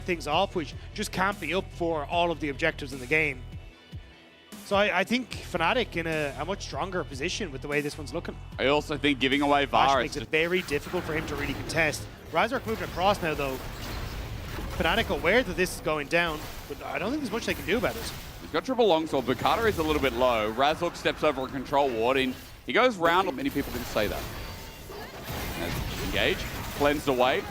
things off, which just can't be up for all of the objectives in the game. So I think Fnatic in a much stronger position with the way this one's looking. I also think giving away Flash VAR makes it very difficult for him to really contest. Razork moving across now though. Fnatic aware that this is going down, but I don't think there's much they can do about it. He's got triple longsword. Boukada is a little bit low. Razork steps over a control ward and he goes round. Many people didn't say that. Engage, cleansed away.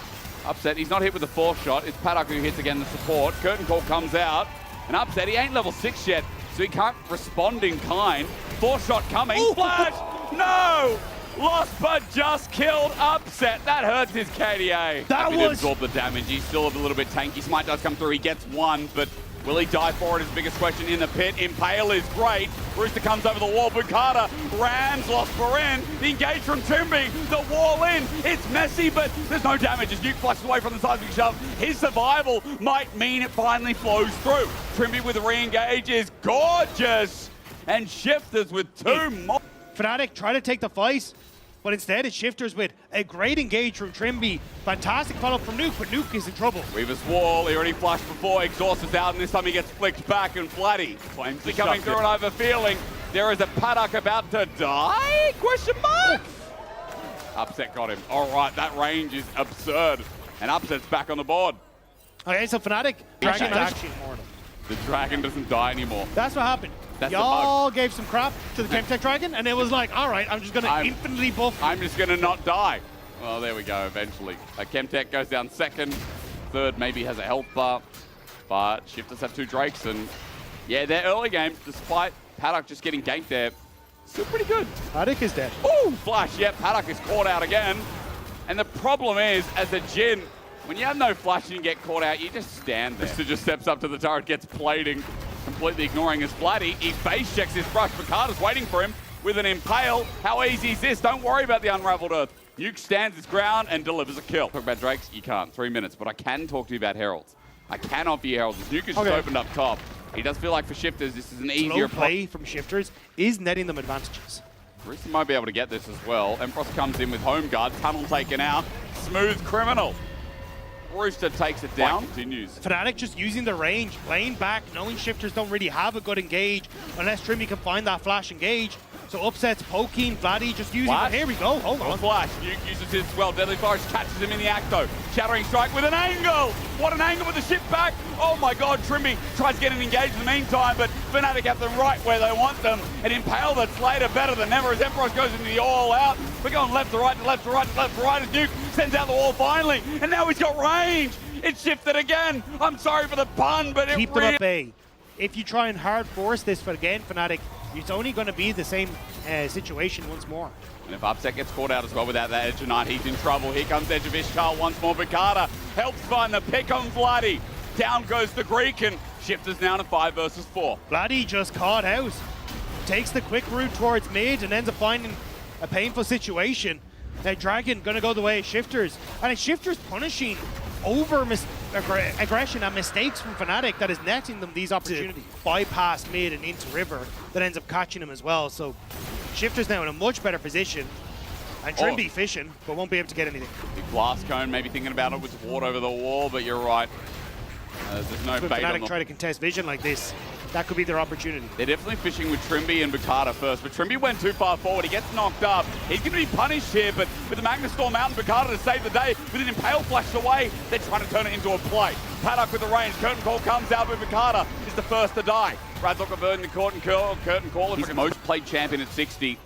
Upset, he's not hit with the fourth shot. It's Paduck who hits again the support. Curtain call comes out. And Upset, he ain't level 6 yet, so he can't respond in kind. Fourth shot coming. Ooh. Flash! No! Lospa just killed Upset. That hurts his KDA. That was... was... absorb the damage. He's still a little bit tanky. Smite does come through. He gets one, but will he die for it is the biggest question in the pit. Impale is great. Rooster comes over the wall. Boukada rams Lospa in. The engage from Trymbi. The wall in. It's messy, but there's no damage as Nuke flushes away from the seismic shove. His survival might mean it finally flows through. Trymbi with the re-engage is gorgeous. And Shifters with 2 more. Fnatic try to take the fight, but instead it's Shifters with a great engage from Trymbi. Fantastic follow-up from Nuke, but Nuke is in trouble. Weaver's wall, he already flashed before, Exhaust is out, and this time he gets flicked back, and Vladi claims to coming through, and I have a feeling there is a Paduck about to die? Question mark? Upset got him. All right, that range is absurd, and Upset's back on the board. Okay, so Fnatic Dragon actually immortal. The dragon doesn't die anymore. That's what happened. Y'all gave some crap to the Chemtech Dragon, and it was like, all right, I'm just going to infinitely buff. I'm just going to not die. Well, there we go, eventually. Chemtech goes down second. Third maybe has a health bar. But Shifters have 2 Drakes, and yeah, their early games, despite Paduck just getting ganked there, still pretty good. Paduck is dead. Ooh, flash, yeah, Paduck is caught out again. And the problem is, as a Jhin, when you have no flash and you get caught out, you just stand there. Rooster just steps up to the turret, gets plating, completely ignoring his Vladi. He face checks his brush. Boukada's waiting for him with an impale. How easy is this? Don't worry about the unraveled earth. Nuke stands his ground and delivers a kill. Talk about Drakes? You can't. 3 minutes. But I can talk to you about Heralds. I can offer you Heralds. Nuke has just opened up top. He does feel like for Shifters, this is an easier play from Shifters is netting them advantages. Rooster might be able to get this as well. Empyros comes in with home guard. Tunnel taken out. Smooth criminal. Rooster takes it down, continues. Fnatic just using the range, playing back, knowing Shifters don't really have a good engage unless Trymbi can find that flash engage. So Upset's poking, Vladi just using it. Here we go, hold on. Flash, Nuke uses his as well. Deadly Forest catches him in the act though. Shattering strike with an angle! What an angle with the shift back! Oh my god, Trymbi tries to get an engage in the meantime, but Fnatic have them right where they want them. And Impale that's later better than ever as Empyros goes into the all out. We're going left to right to left to right to left to right as Nuke sends out the wall finally. And now he's got range! It's shifted again! I'm sorry for the pun, but keep them at bay. If you try and hard force this again, Fnatic, it's only going to be the same situation once more. And if Upset gets caught out as well without that Edge of Night, he's in trouble. Here comes Edge of Ishtar once more. Boukada helps find the pick on Vladi. Down goes the Greek, and Shifters now to 5 versus 4. Vladi just caught out. Takes the quick route towards mid and ends up finding a painful situation. Now Dragon going to go the way of Shifters. And it's Shifters punishing over aggression and mistakes from Fnatic that is netting them these opportunities. Bypass mid and into river that ends up catching him as well. So Shifters now in a much better position. And Trymbi fishing, but won't be able to get anything. Big blast cone, maybe thinking about it with ward over the wall, but you're right. There's no bait on them. Fnatic try to contest vision like this, that could be their opportunity. They're definitely fishing with Trymbi and Boukada first, but Trymbi went too far forward. He gets knocked up. He's going to be punished here, but with the Magnus Storm out and Boukada to save the day, with an Impale flashed away, they're trying to turn it into a play. Paduck with the range. Curtain call comes out, but Boukada is the first to die. Razork averting the curtain call. He's the most played champion at 60.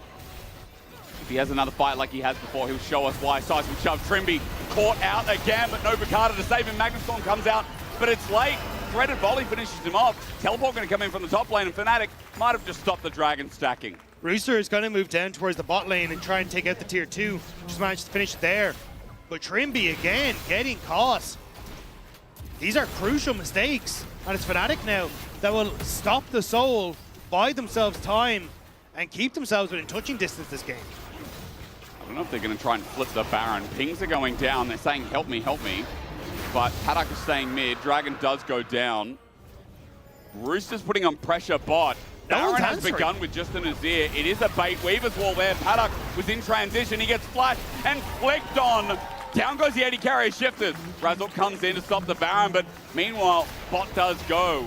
If he has another fight like he has before, he'll show us why. Seismic shove. Trymbi caught out again, but no Boukada to save him. Magnus Storm comes out, but it's late. Threaded volley finishes him off. Teleport going to come in from the top lane, and Fnatic might have just stopped the dragon stacking. Rooster is going to move down towards the bot lane and try and take out the tier 2. Just managed to finish it there. But Trymbi again getting caught. These are crucial mistakes, and it's Fnatic now that will stop the soul, buy themselves time, and keep themselves within touching distance this game. I don't know if they're going to try and flip the Baron. Pings are going down. They're saying, help me, help me. But Paduck is staying mid. Dragon does go down. Rooster's putting on pressure bot. Baron has begun with just an Azir. It is a bait. Weaver's wall there. Paduck was in transition. He gets flashed and flicked on. Down goes the AD carrier Shifters. Razork comes in to stop the Baron, but meanwhile, bot does go.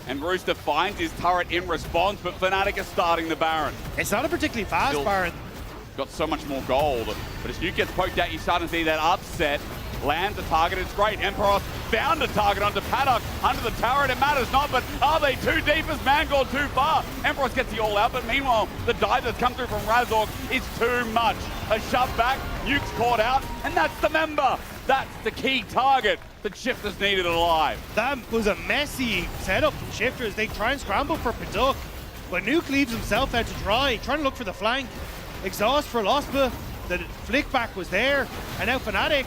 And Rooster finds his turret in response, but Fnatic is starting the Baron. It's not a particularly fast Baron. Got so much more gold. But as Nuke gets poked out, you're starting to see that upset. Lands a target, it's great. Empyros found a target onto Paduck. Under the turret, it matters not, but are they too deep? Has man gone too far? Empyros gets the all out, but meanwhile, the dive that's come through from Razork is too much. A shove back, Nuke's caught out, and that's the member. That's the key target that Shifters needed alive. That was a messy setup from Shifters. They try and scramble for Paduck, but Nuke leaves himself out to dry, trying to look for the flank. Exhaust for Lospa, the flick back was there, and now Fnatic.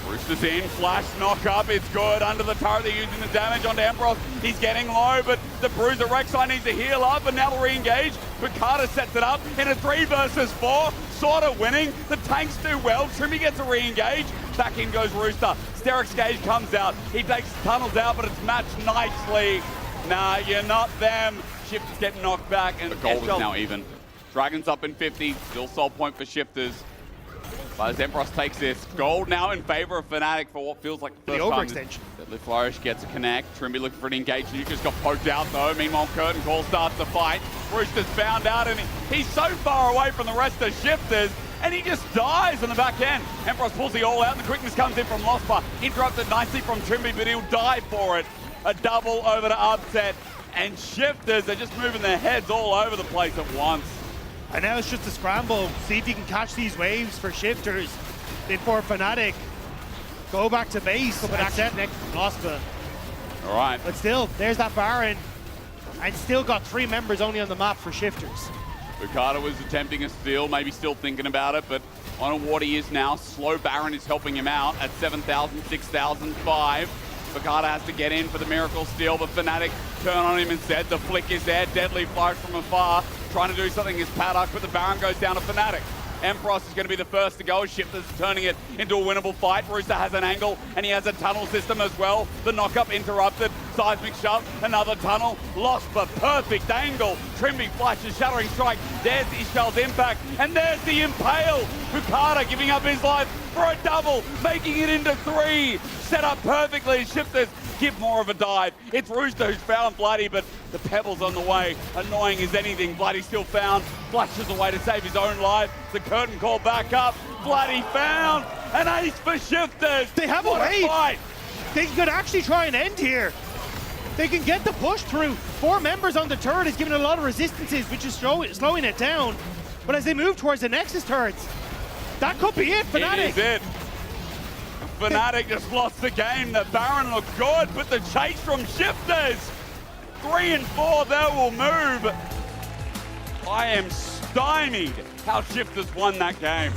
Rooster's in, flash knock up, it's good. Under the turret, they're using the damage onto Empyros. He's getting low, but the Bruiser Rek'Sai needs to heal up, and now they'll re-engage. Boukada sets it up in a 3 versus 4, sort of winning. The tanks do well, Trymbi gets a re-engage. Back in goes Rooster. Steric's Gage comes out, he takes tunnels out, but it's matched nicely. Nah, you're not them. Shifters getting knocked back, and the gold is now even. Dragon's up in 50, still soul point for Shifters. But as Empyros takes this, gold now in favor of Fnatic for what feels like the first overextension. That LoLEsports gets a connect. Trymbi looking for an engage. Nuke just got poked out though. Meanwhile, Curtain Call starts the fight. Rooster's found out, and he's so far away from the rest of Shifters, and he just dies on the back end. Empyros pulls the all out, and the quickness comes in from Lospa. Interrupted nicely from Trymbi, but he'll die for it. A double over to upset, and Shifters are just moving their heads all over the place at once. And now it's just a scramble. See if you can catch these waves for Shifters before Fnatic go back to base. But that's it next to Lospa. All right. But still, there's that Baron. And still got 3 members only on the map for Shifters. Boukada was attempting a steal, maybe still thinking about it, but on what he is now, slow Baron is helping him out at 7,000, 6,005. Boukada has to get in for the miracle steal, but Fnatic turn on him instead. The flick is there, deadly flight from afar. Trying to do something is Paduck, but the Baron goes down to Fnatic. Empyros is going to be the first to go. Shifters turning it into a winnable fight. Rooster has an angle, and he has a tunnel system as well. The knock-up interrupted. Seismic shove, another tunnel. Lospa, perfect angle. Trymbi flashes, shattering strike. There's Ishal's impact, and there's the impale. Boukada giving up his life for a double, making it into 3. Set up perfectly. Shifters give more of a dive. It's Rooster who's found Vladi, but the pebble's on the way. Annoying as anything. Vladi still found. Flashes away to save his own life. The curtain call back up. Vladi found. An ace for Shifters. They have a way. They could actually try and end here. They can get the push through. 4 members on the turret is giving a lot of resistances, which is slowing it down. But as they move towards the Nexus turrets, that could be it, Fnatic. It is it. Fnatic just lost the game. The Baron looked good, but the chase from Shifters. 3 and 4, they will move. I am stymied how Shifters won that game.